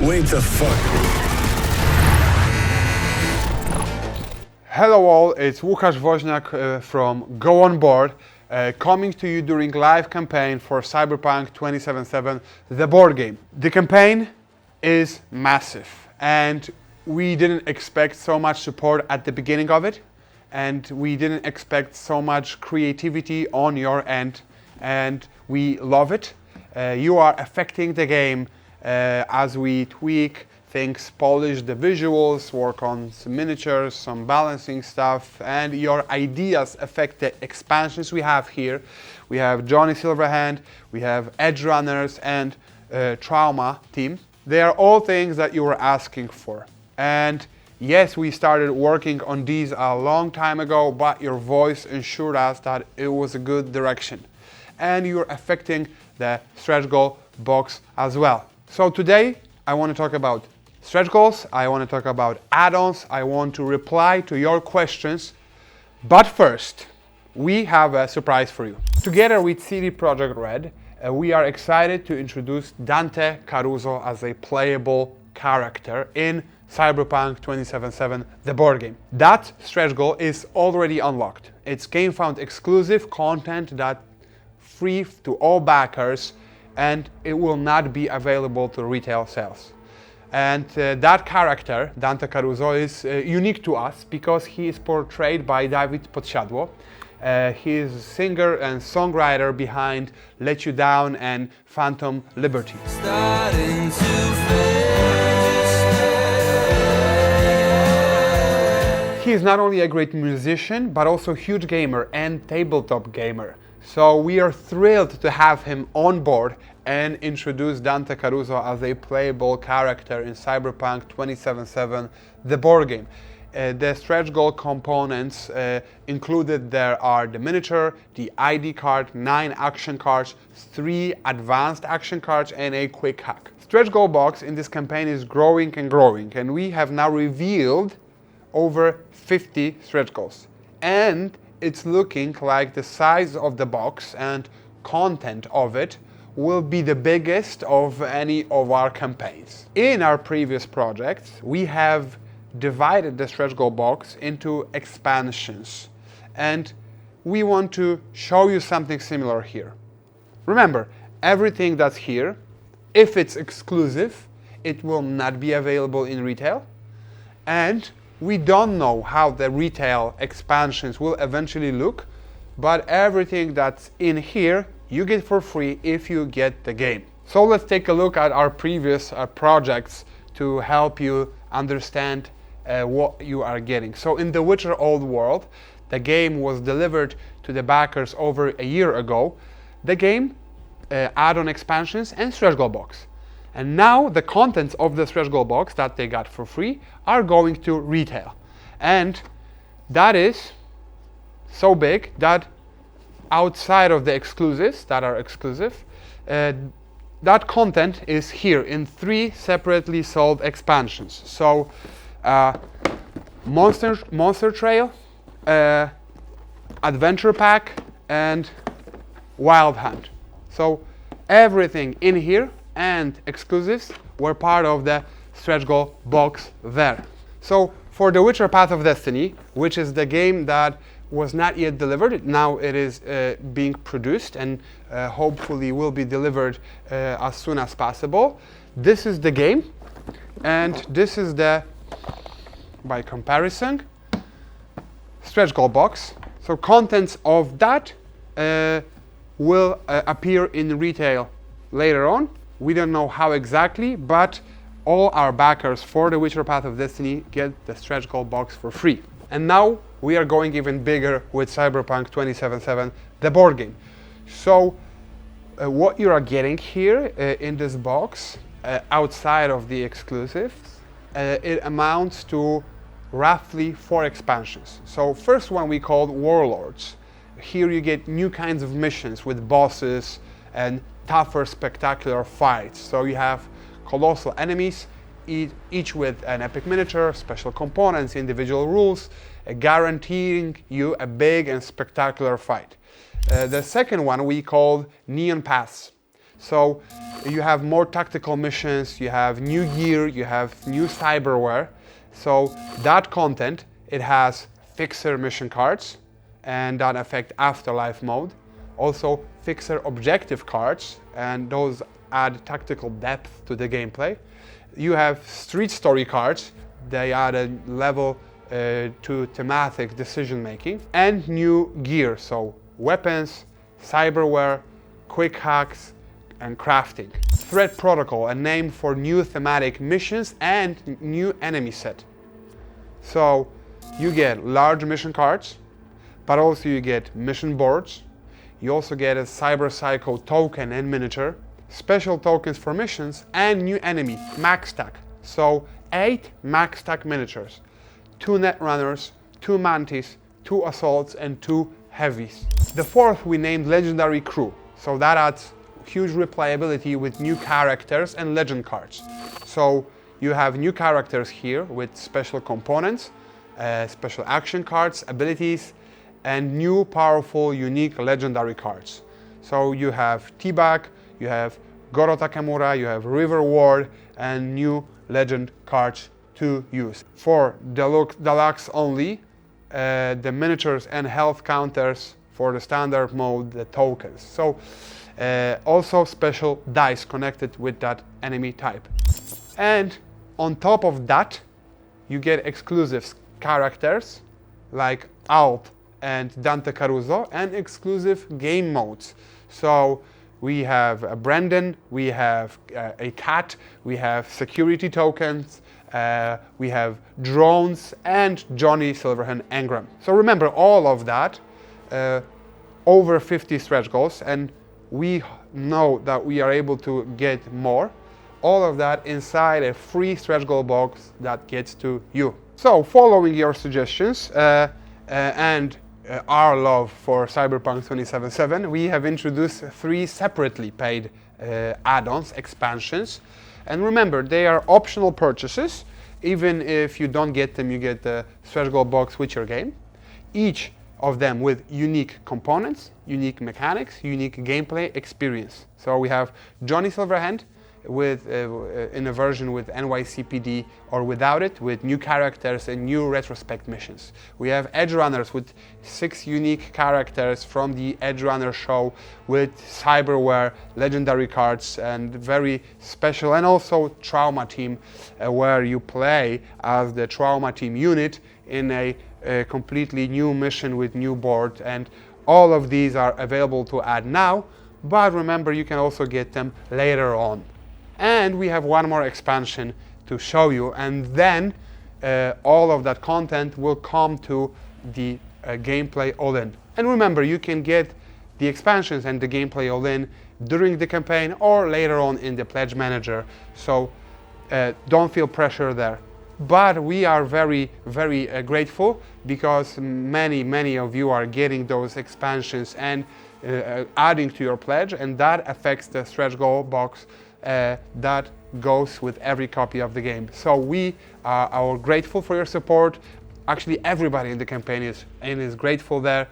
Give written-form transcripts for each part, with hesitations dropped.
Wait the fuck. Hello all, it's Łukasz Woźniak from Go On Board, coming to you during live campaign for Cyberpunk 2077, the board game. The campaign is massive and we didn't expect so much support at the beginning of it, and we didn't expect so much creativity on your end, and we love it. You are affecting the game as we tweak things, polish the visuals, work on some miniatures, some balancing stuff, and your ideas affect the expansions we have here. We have Johnny Silverhand, we have Edge Runners, and Trauma team. They are all things that you were asking for. And yes, we started working on these a long time ago, but your voice ensured us that it was a good direction. And you're affecting the stretch goal box as well. So today, I want to talk about stretch goals, I want to talk about add-ons, I want to reply to your questions. But first, we have a surprise for you. Together with CD Projekt Red, we are excited to introduce Dante Caruso as a playable character in Cyberpunk 2077, the board game. That stretch goal is already unlocked. It's GameFound exclusive content that free to all backers, and it will not be available to retail sales. And that character, Dante Caruso, is unique to us because he is portrayed by Dawid Podsiadło. He is a singer and songwriter behind Let You Down and Phantom Liberty. He is not only a great musician, but also a huge gamer and tabletop gamer. So we are thrilled to have him on board and introduce Dante Caruso as a playable character in Cyberpunk 2077, the board game. The stretch goal components included there are the miniature, the ID card, 9 action cards, 3 advanced action cards, and a quick hack. Stretch goal box in this campaign is growing and growing, and we have now revealed over 50 stretch goals. And it's looking like the size of the box and content of it will be the biggest of any of our campaigns. In our previous projects, we have divided the stretch goal box into expansions, and we want to show you something similar here. Remember, everything that's here, if it's exclusive, it will not be available in retail, and we don't know how the retail expansions will eventually look, but everything that's in here you get for free if you get the game. So let's take a look at our previous projects to help you understand what you are getting. So in The Witcher Old World, the game was delivered to the backers over a year ago. The game, add-on expansions, and stretch goal box. And now the contents of the stretch goal box that they got for free are going to retail. And that is so big that outside of the exclusives that are exclusive, that content is here in 3 separately sold expansions. So Monster Trail, Adventure Pack, and Wild Hunt. So everything in here and exclusives were part of the stretch goal box there. So for The Witcher Path of Destiny, which is the game that was not yet delivered, now it is being produced and hopefully will be delivered as soon as possible. This is the game, and this is the, by comparison, stretch goal box. So contents of that will appear in retail later on. We don't know how exactly, but all our backers for The Witcher Path of Destiny get the stretch goal box for free. And now we are going even bigger with Cyberpunk 2077, the board game. So what you are getting here in this box, outside of the exclusives, it amounts to roughly 4 expansions. So first one we called Warlords. Here you get new kinds of missions with bosses and tougher, spectacular fights. So you have colossal enemies, each with an epic miniature, special components, individual rules, guaranteeing you a big and spectacular fight. The second one we called Neon Paths. So you have more tactical missions, you have new gear, you have new cyberware. So that content, it has fixer mission cards and that affect afterlife mode. Also fixer objective cards, and those add tactical depth to the gameplay. You have street story cards, they add a level to thematic decision making, and new gear, so weapons, cyberware, quick hacks, and crafting. Threat Protocol, a name for new thematic missions and new enemy set. So you get large mission cards, but also you get mission boards. You also get a Cyber Psycho token and miniature, special tokens for missions, and new enemy, max stack. So 8 max stack miniatures, 2 netrunners, 2 mantis, 2 assaults, and 2 heavies. The fourth we named Legendary Crew, so that adds huge replayability with new characters and legend cards. So you have new characters here with special components, special action cards, abilities, and new powerful unique legendary cards. So you have T-Bag, you have Goro Takemura, you have River Ward, and new legend cards to use. For deluxe only, the miniatures and health counters for the standard mode, the tokens. So also special dice connected with that enemy type. And on top of that, you get exclusive characters like Alp and Dante Caruso, and exclusive game modes. So we have Brandon, we have a cat, we have security tokens, we have drones, and Johnny Silverhand Engram. So remember all of that, over 50 stretch goals, and we know that we are able to get more. All of that inside a free stretch goal box that gets to you. So following your suggestions and our love for Cyberpunk 2077, we have introduced 3 separately paid add-ons, expansions. And remember, they are optional purchases. Even if you don't get them, you get the stretch goal box with your game. Each of them with unique components, unique mechanics, unique gameplay experience. So we have Johnny Silverhand with in a version with NYCPD or without it, with new characters and new retrospect missions. We have Edge Runners with 6 unique characters from the Edge Runner show with cyberware, legendary cards, and very special, and also Trauma Team, where you play as the Trauma Team unit in a completely new mission with new board. And all of these are available to add now, but remember, you can also get them later on. And we have one more expansion to show you, and then all of that content will come to the gameplay all-in. And remember, you can get the expansions and the gameplay all-in during the campaign or later on in the Pledge Manager, so don't feel pressure there. But we are very, very grateful because many of you are getting those expansions and adding to your pledge, and that affects the stretch goal box that goes with every copy of the game. So we are grateful for your support. Actually, everybody in the campaign is grateful there,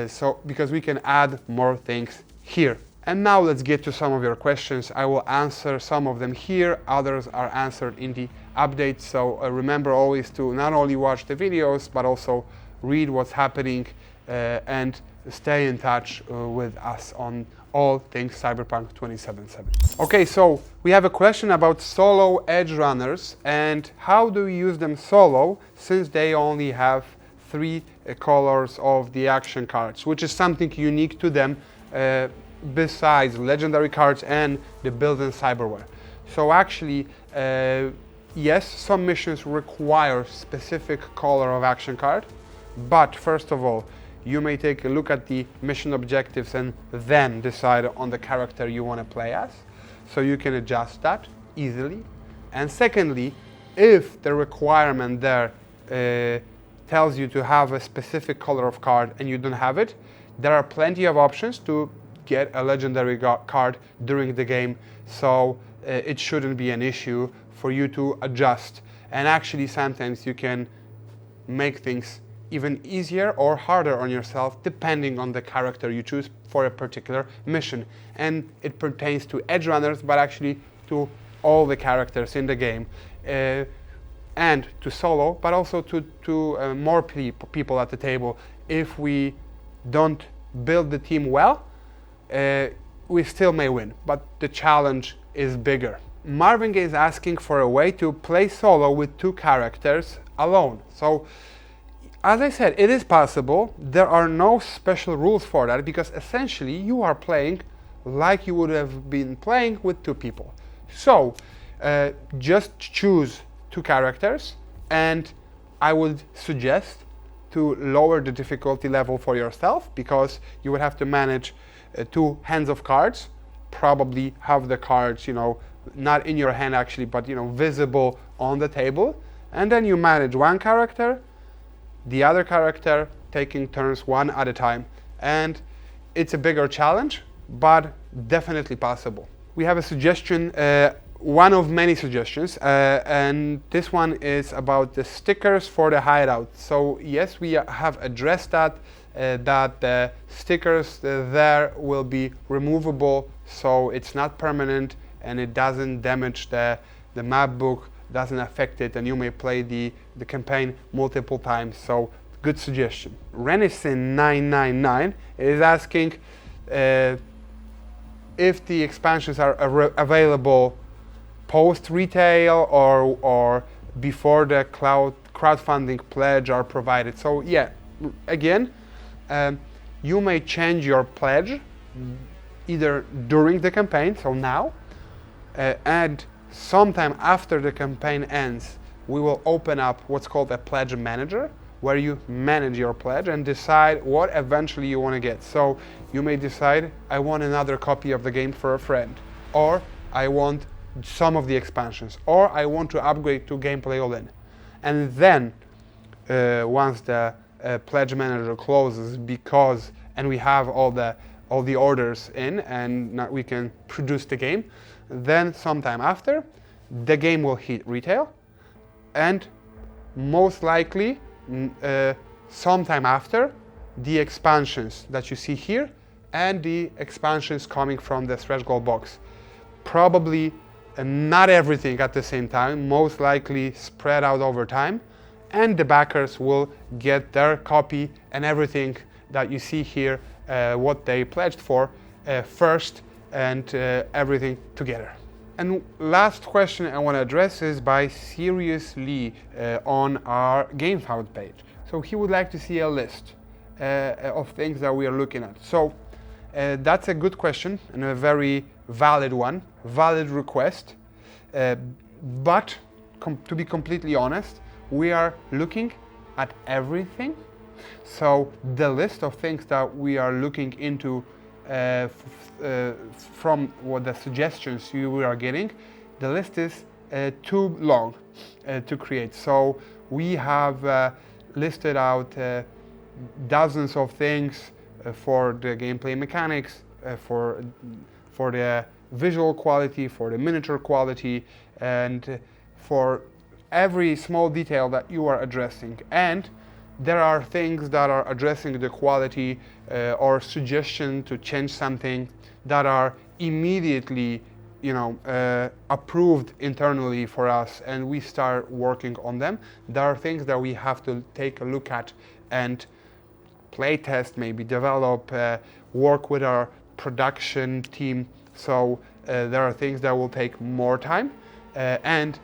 so because we can add more things here. And now let's get to some of your questions. I will answer some of them here, others are answered in the update. So remember always to not only watch the videos, but also read what's happening and stay in touch with us on all things Cyberpunk 2077. Okay, so we have a question about solo Edge Runners and how do we use them solo, since they only have 3 colors of the action cards, which is something unique to them besides legendary cards and the built-in cyberware. So actually, yes, some missions require specific color of action card, but first of all, you may take a look at the mission objectives and then decide on the character you want to play as. So you can adjust that easily. And secondly, if the requirement there tells you to have a specific color of card and you don't have it, there are plenty of options to get a legendary card during the game. So it shouldn't be an issue for you to adjust. And actually sometimes you can make things even easier or harder on yourself depending on the character you choose for a particular mission. And it pertains to edge runners, but actually to all the characters in the game. And to solo, but also to more people at the table. If we don't build the team well, we still may win, but the challenge is bigger. Marvin is asking for a way to play solo with 2 characters alone. So, as I said, it is possible. There are no special rules for that, because essentially you are playing like you would have been playing with 2 people. So, just choose 2 characters, and I would suggest to lower the difficulty level for yourself, because you would have to manage 2 hands of cards, probably have the cards, not in your hand actually, but visible on the table, and then you manage 1 character, the other character taking turns 1 at a time, and it's a bigger challenge, but definitely possible. We have a suggestion, one of many suggestions, and this one is about the stickers for the hideout. So yes, we have addressed that, that the stickers there will be removable, so it's not permanent and it doesn't damage the map book, doesn't affect it, and you may play the campaign multiple times. So good suggestion. Renison999 is asking if the expansions are available post retail or before the crowdfunding pledge are provided. So yeah, again, you may change your pledge either during the campaign, so now, and sometime after the campaign ends, we will open up what's called a pledge manager, where you manage your pledge and decide what eventually you want to get. So you may decide, I want another copy of the game for a friend, or I want some of the expansions, or I want to upgrade to Gameplay All-In. And then once the pledge manager closes, and we have all the orders in and now we can produce the game, then sometime after the game will hit retail, and most likely sometime after the expansions that you see here and the expansions coming from the stretch goal box. Probably not everything at the same time, most likely spread out over time, and the backers will get their copy and everything that you see here, what they pledged for first, and everything together. And last question I want to address is by Sirius Lee on our GameFound page. So he would like to see a list of things that we are looking at. So that's a good question and a very valid one, valid request. But to be completely honest, we are looking at everything. So the list of things that we are looking into from what the suggestions you are getting, the list is too long to create. So we have listed out dozens of things for the gameplay mechanics, for the visual quality, for the miniature quality, and for every small detail that you are addressing. And there are things that are addressing the quality or suggestion to change something that are immediately, approved internally for us, and we start working on them. There are things that we have to take a look at and play test, maybe develop, work with our production team. So there are things that will take more time, and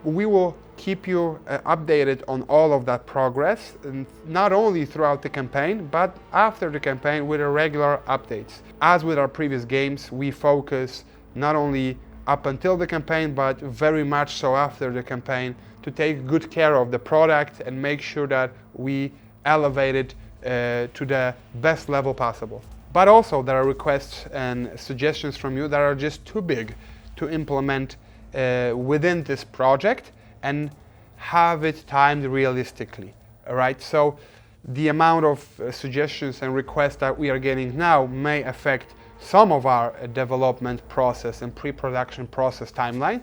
we will keep you updated on all of that progress, and not only throughout the campaign, but after the campaign with regular updates. As with our previous games, we focus not only up until the campaign, but very much so after the campaign, to take good care of the product and make sure that we elevate it to the best level possible. But also there are requests and suggestions from you that are just too big to implement within this project and have it timed realistically. All right, so the amount of suggestions and requests that we are getting now may affect some of our development process and pre-production process timeline,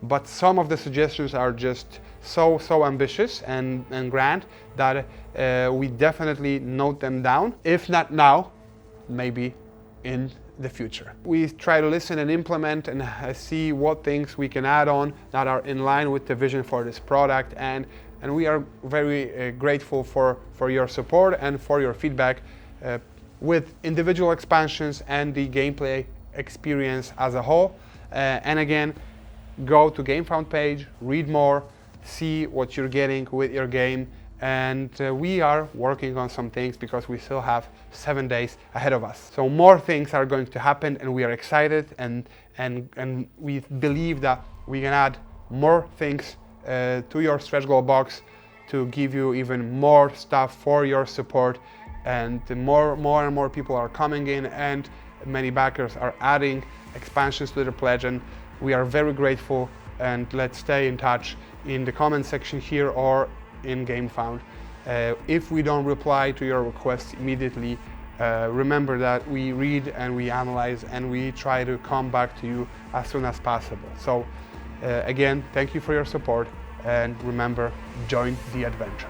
but some of the suggestions are just so ambitious and grand that we definitely note them down. If not now, maybe in the future. We try to listen and implement and see what things we can add on that are in line with the vision for this product, and we are very grateful for your support and for your feedback with individual expansions and the gameplay experience as a whole. And again, go to GameFound page, read more, see what you're getting with your game, and we are working on some things because we still have 7 days ahead of us. So more things are going to happen, and we are excited, and we believe that we can add more things to your stretch goal box to give you even more stuff for your support. And more and more people are coming in, and many backers are adding expansions to their pledge, and we are very grateful. And let's stay in touch in the comment section here or in GameFound. If we don't reply to your requests immediately, remember that we read and we analyze and we try to come back to you as soon as possible. So again, thank you for your support, and remember, join the adventure.